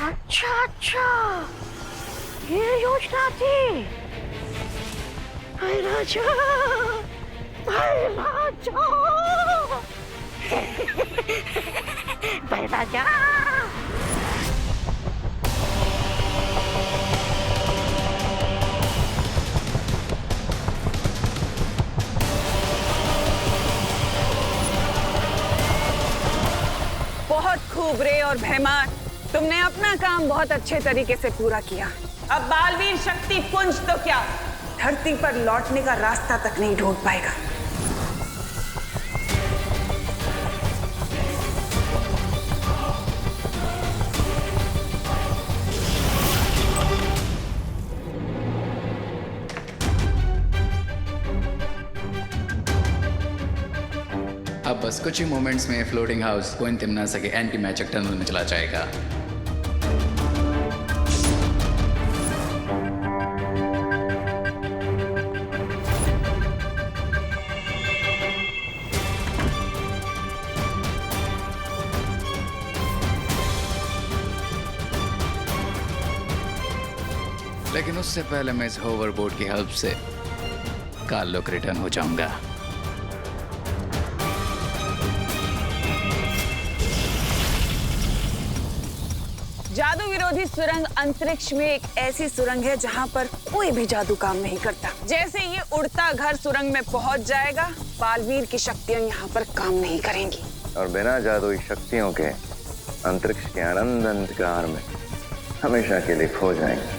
अच्छा अच्छा, ये योजना थी। भाई राजा, भाई राजा, भाई राजा। बहुत खूब रे और भैमार, तुमने अपना काम बहुत अच्छे तरीके से पूरा किया। अब बालवीर शक्ति पुंज तो क्या, धरती पर लौटने का रास्ता तक नहीं ढूंढ पाएगा। अब बस कुछ ही मोमेंट्स में फ्लोटिंग हाउस कोइन तिमनासा के एंटी मैजिक टनल में चला जाएगा। लेकिन उससे पहले मैं इस होवरबोर्ड की हेल्प से कालोक रिटर्न हो जाऊंगा। जादू विरोधी सुरंग अंतरिक्ष में एक ऐसी सुरंग है जहां पर कोई भी जादू काम नहीं करता। जैसे ये उड़ता घर सुरंग में पहुंच जाएगा, बालवीर की शक्तियां यहाँ पर काम नहीं करेंगी और बिना जादुई शक्तियों के अंतरिक्ष के अनंत अंधकार में हमेशा के लिए खो जाएंगे।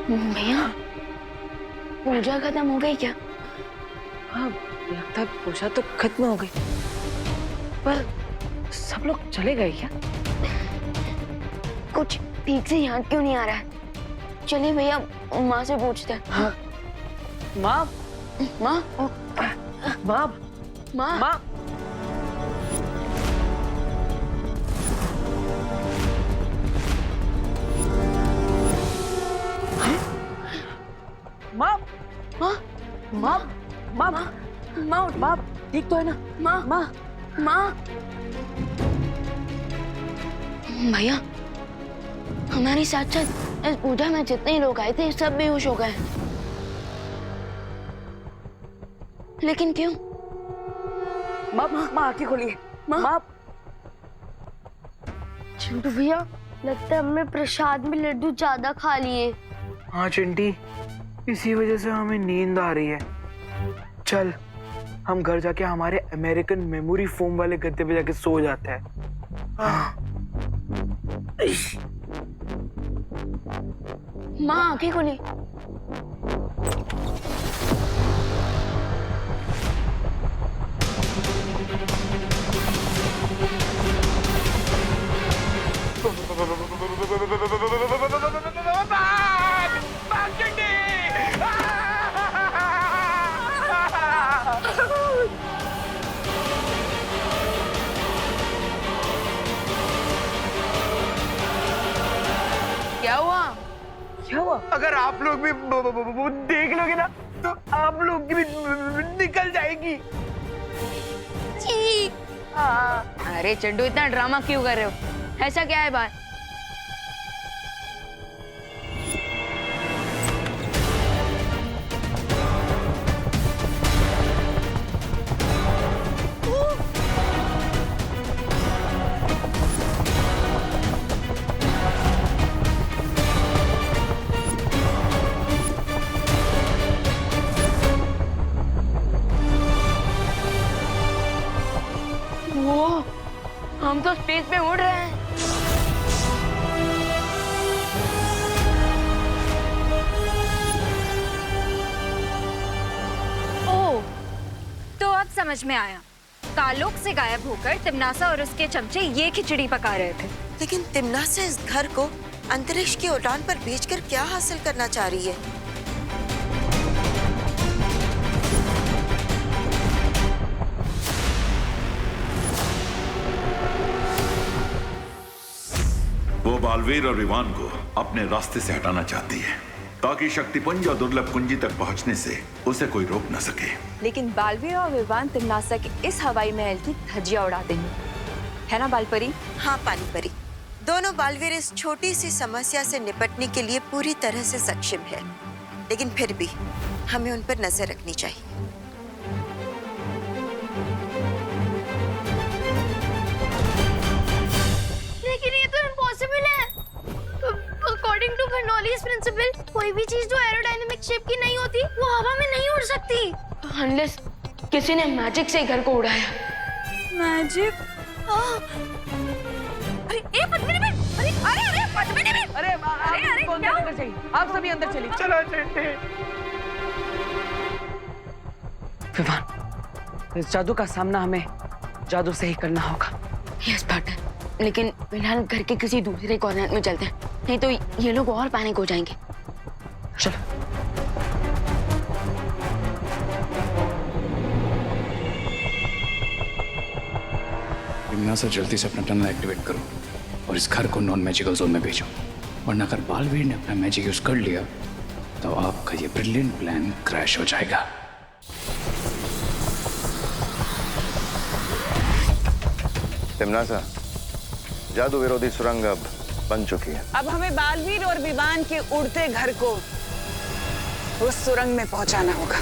भैया, पूजा खत्म हो गई क्या? हाँ, लगता है पूजा तो खत्म हो गई, पर सब लोग चले गए क्या? कुछ ठीक से याद क्यों नहीं आ रहा है? चलिए भैया, माँ से पूछते हैं। हाँ। माँ, माँ, माँ, माँ, माँ। माँ, माँ, माँ, माँ, माँ, माँ, ठीक तो है ना? माँ, माँ, माँ। भैया, हमारे साथ साथ इस पूजा में जितने लोग आए थे सब बेहोश हो गए। लेकिन क्यों? माँ, माँ आंखें खोलिए। माँ। माँ, चिंटू भैया, लगता है हमने प्रसाद में लड्डू ज्यादा खा लिए। हाँ चिंटी, इसी वजह से हमें नींद आ रही है। चल, हम घर जाके हमारे अमेरिकन मेमोरी फोम वाले गद्दे पे जाके सो जाते हैं। माँ आंखें खोली। क्या हुआ? क्या हुआ? अगर आप लोग भी देख लोगे ना तो आप लोग की भी निकल जाएगी। अरे चड्डू, इतना ड्रामा क्यों कर रहे हो? ऐसा क्या है बात? तो स्पेस में उड़ रहे हैं। ओह, तो अब समझ में आया। कालोक से गायब होकर तिम्नासा और उसके चमचे ये खिचड़ी पका रहे थे। लेकिन तिम्नासा इस घर को अंतरिक्ष की उड़ान पर भेजकर क्या हासिल करना चाह रही है? वो बालवीर और विवान को अपने रास्ते से हटाना चाहती है ताकि शक्तिपुंज और दुर्लभ कुंजी तक पहुंचने से उसे कोई रोक न सके। लेकिन बालवीर और विवान तिम्नासा के इस हवाई महल की धज्जियां उड़ा देंगे, है ना बालपरी? हाँ पानी परी, दोनों बालवीर इस छोटी सी समस्या से निपटने के लिए पूरी तरह से सक्षम है, लेकिन फिर भी हमें उन पर नजर रखनी चाहिए। लेकिन ये तो इम्पॉसिबल है। अकॉर्डिंग टू बर्नौलीज प्रिंसिपल, कोई भी चीज जो एरोडायनेमिक शेप की नहीं होती वो हवा में नहीं उड़ सकती। अनलेस किसी ने मैजिक से घर को उड़ाया। मैजिक? अरे ए पद्मिनी बेन, अरे पद्मिनी बेन, अरे आपको अंदर अंदर चाहिए, आप सभी अंदर चलिए। चलो चलते। विवान, इस जादू का सामना हमें जादू से ही करना होगा। यस पार्टनर, लेकिन फिलहाल घर के किसी दूसरे कॉर्नर में चलते हैं, नहीं तो ये लोग और पैनिक हो जाएंगे। चलो। तिम्नासा जल्दी से अपना टनल एक्टिवेट करो और इस घर को नॉन मैजिकल जोन में भेजो, वरना अगर बालवीर ने अपना मैजिक यूज कर लिया तो आपका ये ब्रिलियंट प्लान क्रैश हो जाएगा। तिम्नासा, जादू विरोधी सुरंग अब बन चुकी है। अब हमें बालवीर और विवान के उड़ते घर को उस सुरंग में पहुंचाना होगा।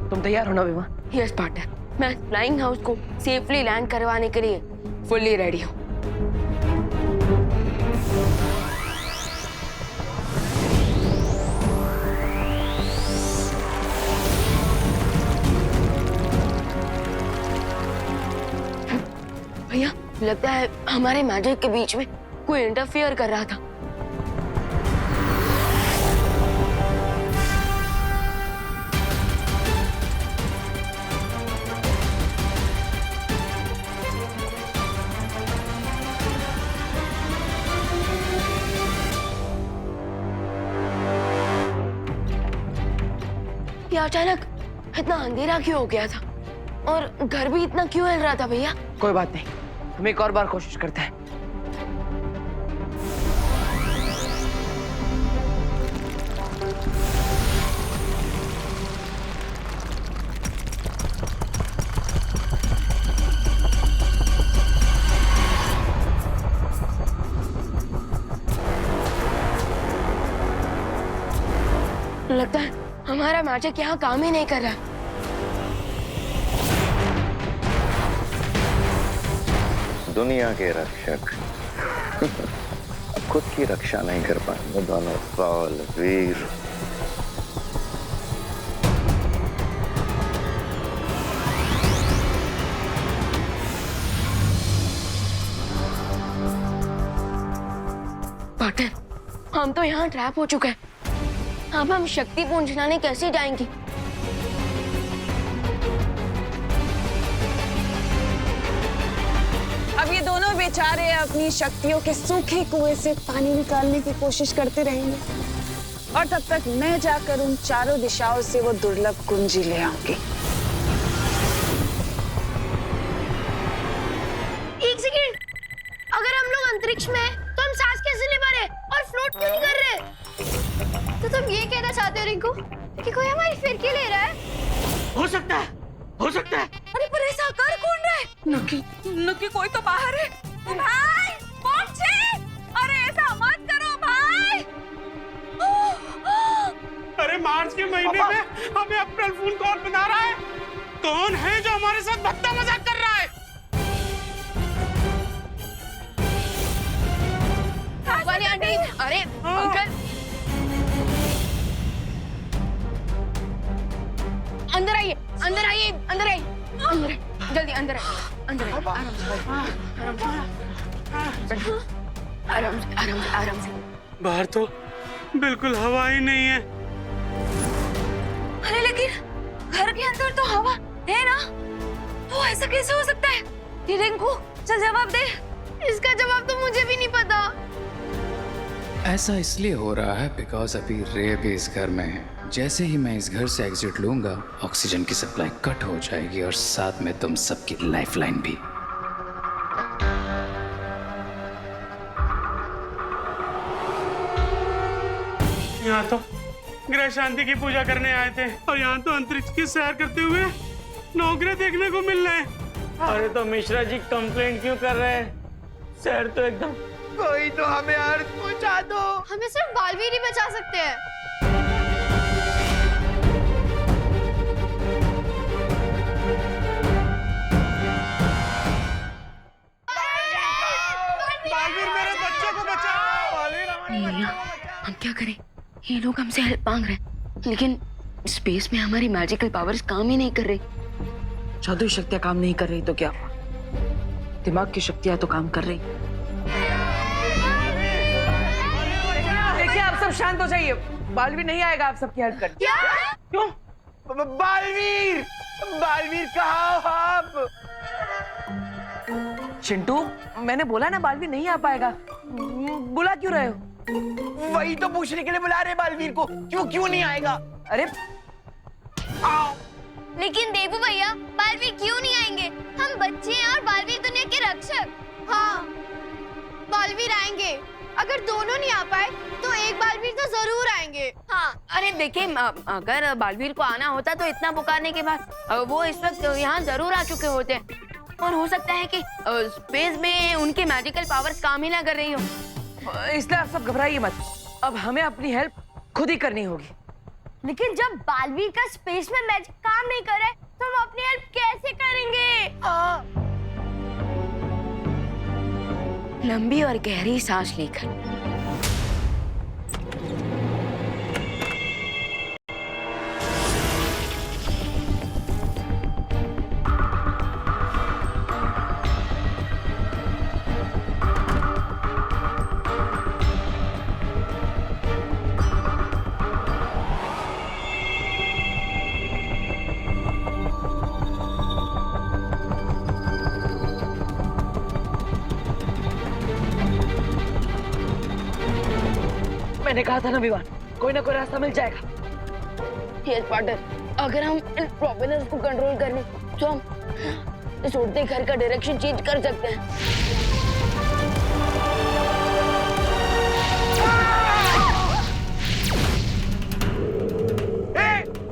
तुम तैयार हो ना विवान? यस पार्टनर, मैं फ्लाइंग हाउस को सेफली लैंड करवाने के लिए फुल्ली रेडी हूँ। भैया, लगता है हमारे मैजिक के बीच में कोई इंटरफियर कर रहा था। ये अचानक इतना अंधेरा क्यों हो गया था और घर भी इतना क्यों हिल रहा था भैया? कोई बात नहीं, हम एक और बार कोशिश करते हैं। लगता है हमारा मैजिक यहाँ काम ही नहीं कर रहा। दुनिया के रक्षक अब खुद की रक्षा नहीं कर पाएंगे दोनों बालवीर। पार्टनर, हम तो यहाँ ट्रैप हो चुके हैं। अब हम शक्ति पुंज लाने कैसे जाएंगे? अब ये दोनों बेचारे अपनी शक्तियों के सूखे कुएं से पानी निकालने की कोशिश करते रहेंगे और तब तक मैं जाकर उन चारों दिशाओं से वो दुर्लभ कुंजी ले आऊंगी। एक सेकेंड, अगर हम लोग अंतरिक्ष में हैं, तो हम सांस कैसे ले पा रहे और फ्लोट क्यों नहीं कर रहे? तो तुम ये कहना चाहते हो रिंकू कि कोई हमारी फिरकी ले रहा है? हो सकता है, हो सकता है। अरे पर ऐसा कर कौन रहा है? नक्की कोई तो बाहर है। भाई पहुंचे, अरे ऐसा मत करो भाई। अरे मार्च के महीने में हमें अप्रैल फूल कौन बना रहा है? कौन है जो हमारे साथ भद्दा मजाक कर रहा है? वाली आंटी, अरे अंकल, अंदर आइए, अंदर आइए, अंदर आइए, अंदर आइए, जल्दी अंदर आइए, अंदर आइए, आराम से, आराम से, आराम से। बाहर तो बिल्कुल हवा ही नहीं है। अरे लेकिन घर के अंदर तो हवा है ना, तो ऐसा कैसे हो सकता है? रिंकू, चल जवाब दे। इसका जवाब तो मुझे भी नहीं पता। ऐसा इसलिए हो रहा है बिकॉज अभी रे भी इस घर में है। जैसे ही मैं इस घर से एग्जिट लूंगा, ऑक्सीजन की सप्लाई कट हो जाएगी और साथ में तुम सबकी लाइफलाइन भी। यहाँ तो ग्रह शांति की पूजा करने आए थे और यहाँ तो अंतरिक्ष की सैर करते हुए नौकरी देखने को मिल रहे हैं। अरे तो मिश्रा जी कंप्लेंट क्यों कर रहे हैं? सैर तो एकदम। कोई तो हमें अर्थ पहुंचा दो। हमें सिर्फ बालवीर ही बचा सकते हैं। बालवीर मेरे बच्चे को बचाओ। बालवीर हमारे बच्चे को बचाओ। हम क्या करें? ये लोग हमसे हेल्प मांग रहे हैं, लेकिन स्पेस में हमारी मैजिकल पावर्स काम ही नहीं कर रही। जादुई शक्तियां काम नहीं कर रही तो क्या? दिमाग की शक्तियां तो काम कर रही। देखिए, आप सब शांत हो जाइए। बालवीर नहीं आएगा आप सबकी हेल्प करने। क्यों? बालवीर, बालवीर कहाँ हो आप? चिंटू, मैंने बोला ना बालवीर नहीं आ पाएगा। बुला क्यों रहे हो? वही तो पूछने के लिए बुला रहे बालवीर को। क्यों नहीं आएगा? अरे लेकिन देबू भैया, बालवीर क्यों नहीं आएंगे? हम बच्चे हैं और बालवीर दुनिया के रक्षक। हाँ, बालवीर आएंगे। अगर दोनों नहीं आ पाए तो एक बालवीर तो जरूर आएंगे। हाँ, अरे देखिए, अगर बालवीर को आना होता तो इतना पुकारने के बाद वो इस वक्त यहाँ जरूर आ चुके होते। और हो सकता है कि स्पेस में उनकी मैजिकल पावर्स काम ही ना कर रही हो। इसलिए आप सब घबराइए मत। अब हमें अपनी हेल्प खुद ही करनी होगी। लेकिन जब बालवीर का स्पेस में मैजिक काम नहीं कर रहा है तो हम अपनी हेल्प कैसे करेंगे? लंबी और गहरी सांस लेकर मैंने कहा था ना विवान, कोई ना कोई रास्ता मिल जाएगा। यस पार्टनर, अगर हम इन प्रोपेलर्स को कंट्रोल कर लें तो हम इस उड़ते घर का डायरेक्शन चेंज कर सकते हैं।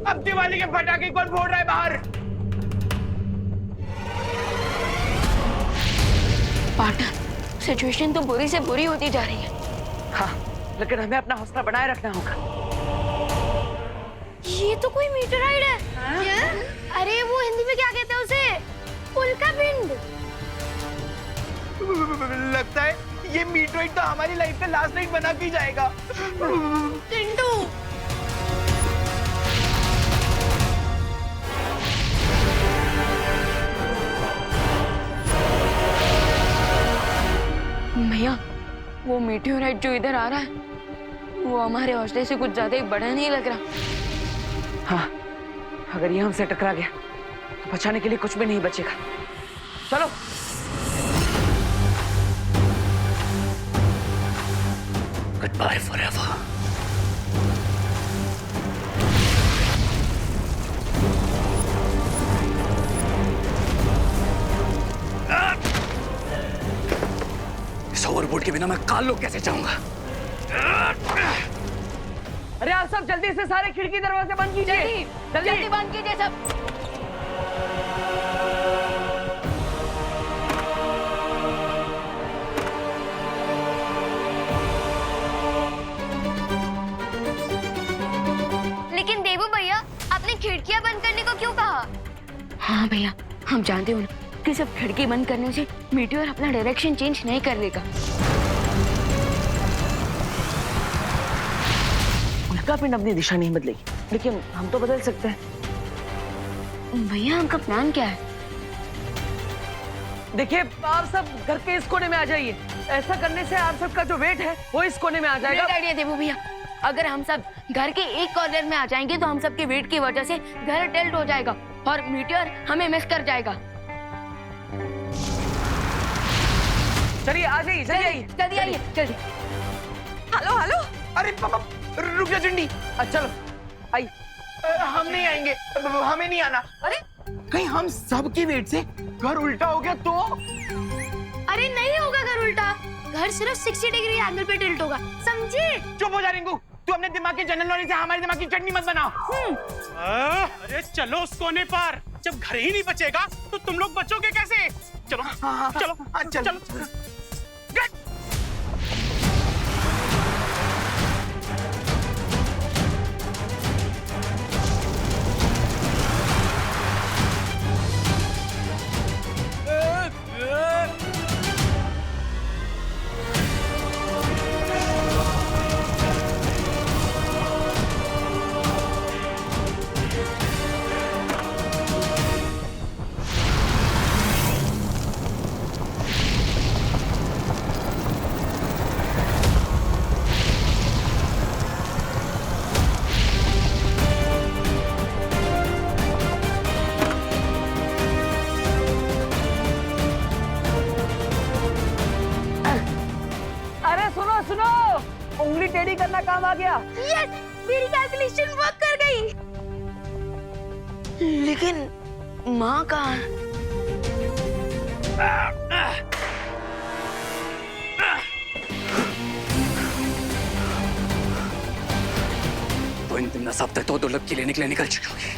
अब दिवाली के पटाखे कौन फोड़ रहा है बाहर? पार्टनर, सिचुएशन तो बुरी से बुरी होती जा रही है। हाँ, लेकिन हमें अपना हौसला बनाए रखना होगा। ये तो कोई मीटराइड है। क्या? अरे वो हिंदी में क्या कहते हैं उसे? उल्का पिंड। लगता है ये मीटराइड तो हमारी लाइफ का लास्ट नाइट बना के जाएगा। चिंटू, भैया, वो मीटियोराइट जो इधर आ रहा है वो हमारे हौसले से कुछ ज्यादा ही बड़ा नहीं लग रहा। हाँ, अगर ये हमसे टकरा गया तो बचाने के लिए कुछ भी नहीं बचेगा। चलो। Good bye forever. इस ओवरबोर्ड के बिना मैं काल कैसे जाऊंगा? अरे आप सब जल्दी से सारे खिड़की दरवाजे बंद कीजिए। जल्दी बंद कीजिए सब। लेकिन देबू भैया, आपने खिड़कियां बंद करने को क्यों कहा? हाँ भैया, हम जानते हो ना कि सब खिड़की बंद करने से मीटियोर अपना डायरेक्शन चेंज नहीं कर लेगा। उल्का पिंड अपनी दिशा नहीं बदलेगी, लेकिन हम तो बदल सकते हैं। भैया आपका प्लान क्या है? देखिए, आप सब घर के इस कोने में आ जाइए। ऐसा करने से आप सबका जो वेट है वो इस कोने में आ जाएगा। ग्रेट आइडिया देवो भैया। अगर हम सब घर के एक कॉर्नर में आ जाएंगे तो हम सबके वेट की वजह से घर टिल्ट हो जाएगा और मीटियोर हमें मिस कर जाएगा। चलिए आ जाइए, जल्दी आइए, जल्दी। Hello hello. अरे पापा रुक जा चिंडी। चलो आई। हम नहीं आएंगे, हमें नहीं आना। अरे कहीं हम सब की वेट से घर उल्टा हो गया तो? अरे नहीं होगा घर उल्टा, घर सिर्फ 60 डिग्री एंगल पे टिल्ट होगा, समझे? चुप हो जा रिंकू, तू अपने दिमाग के जनरल नॉलेज से हमारे दिमाग की चटनी मत बनाओ। अरे चलो उस कोने पर, जब घर ही नहीं बचेगा तो तुम लोग बचोगे कैसे? चलो चलो चलो। उंगली टेढ़ी करना काम आ गया। यस, मेरी कैलकुलेशन वर्क कर गई। लेकिन माँ कहाँ है? तो इन दिन सब तक तो दुर्लभ के लिए निकल चुकी होगी।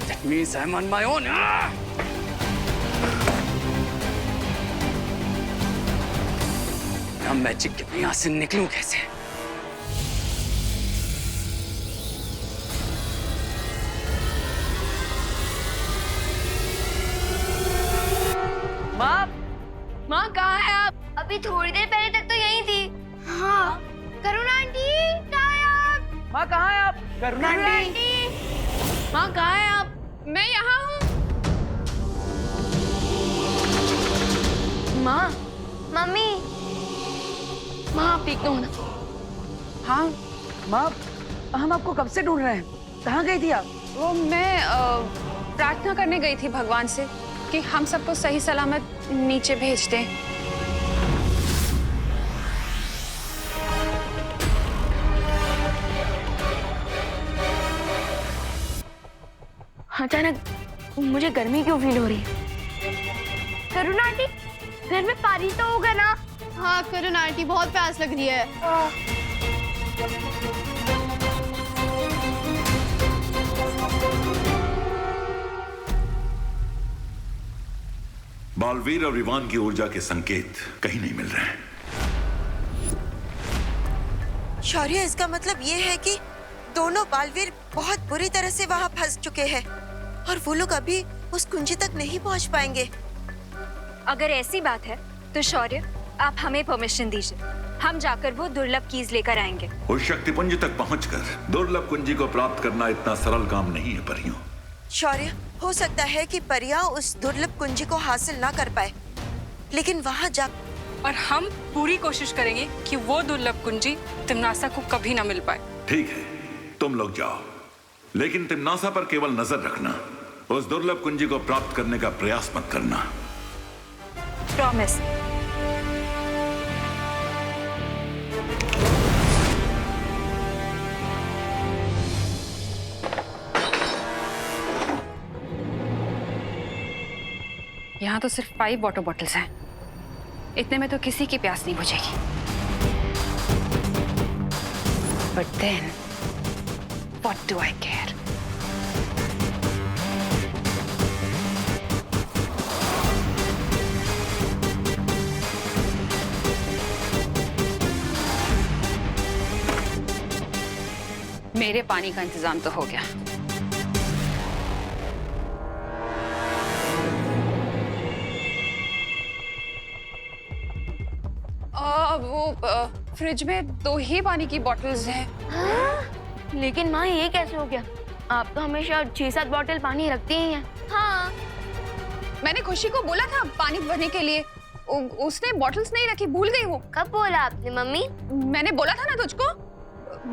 That means I'm on my own. मैं मैजिक के यहाँ से निकलूं कैसे? माँ कहाँ है आप? अभी थोड़ी देर पहले तक तो यहीं थी। हाँ, करुणा आंटी कहाँ है आप? माँ कहाँ है आप? करुणा आंटी, माँ कहाँ है आप? मैं यहाँ हूँ। माँ, मम्मी, माँ आप ठीक तो हो ना? हाँ माँ, हम आपको कब से ढूंढ रहे हैं। कहाँ गई थी आप? वो मैं प्रार्थना करने गई थी भगवान से कि हम सबको सही सलामत नीचे भेज दें। अचानक मुझे गर्मी क्यों फील हो रही है? करुणा आंटी, घर में पानी तो होगा ना? हाँ करुणा आंटी, बहुत प्यास लग रही है। बालवीर और इवान की ऊर्जा के संकेत कहीं नहीं मिल रहे हैं। शौर्य, इसका मतलब ये है कि दोनों बालवीर बहुत बुरी तरह से वहाँ फंस चुके हैं और वो लोग अभी उस कुंजी तक नहीं पहुँच पाएंगे। अगर ऐसी बात है तो शौर्य, आप हमें परमिशन दीजिए, हम जाकर वो दुर्लभ कीज लेकर आएंगे। उस शक्तिपुंज तक पहुंचकर दुर्लभ कुंजी को प्राप्त करना इतना सरल काम नहीं है परियों। शौर्य, हो सकता है कि परियां उस दुर्लभ कुंजी को हासिल ना कर पाए, लेकिन वहाँ जा और हम पूरी कोशिश करेंगे कि वो दुर्लभ कुंजी तिम्नासा को कभी ना मिल पाए। ठीक है, तुम लोग जाओ, लेकिन तिम्नासा पर केवल नजर रखना। उस दुर्लभ कुंजी को प्राप्त करने का प्रयास मत करना। प्रॉमिस। यहाँ तो सिर्फ 5 वाटर बॉटल्स हैं। इतने में तो किसी की प्यास नहीं बुझेगी। But then, what do I care? मेरे पानी का इंतजाम तो हो गया। फ्रिज में 2 ही पानी की बॉटल्स हैं। लेकिन माँ ये कैसे हो गया? आप तो हमेशा 6-7 बॉटल पानी रखती ही हैं। हाँ। मैंने खुशी को बोला था पानी भरने के लिए, उसने बॉटल्स नहीं रखी, भूल गई वो। कब बोला आपने मम्मी? मैंने बोला था ना तुझको,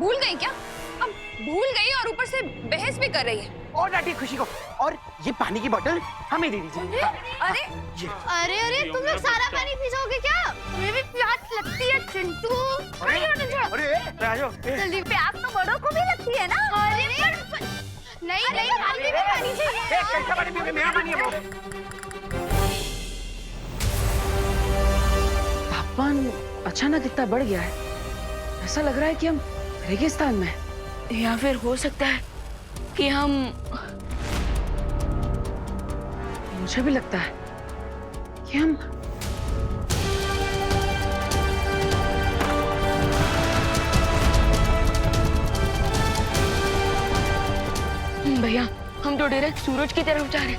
भूल गई क्या? अब भूल गई और ऊपर से बहस भी कर रही है। और डांटी खुशी को, और ये पानी की बोतल हमें दे दीजिए। अरे अरे अरे तुम लोग सारा पानी पी जाओगे क्या? तुम्हें भी प्यास लगती है चिंटू। जल्दी, प्यास तो बड़ों को भी लगती है ना? अरे नहीं नहीं, हमें भी पानी चाहिए। तापमान अचानक इतना बढ़ गया है, ऐसा लग रहा है कि हम रेगिस्तान में हैं। या फिर हो सकता है कि हम, मुझे भी लगता है कि हम भैया हम तो डायरेक्ट सूरज की तरफ जा रहे हैं।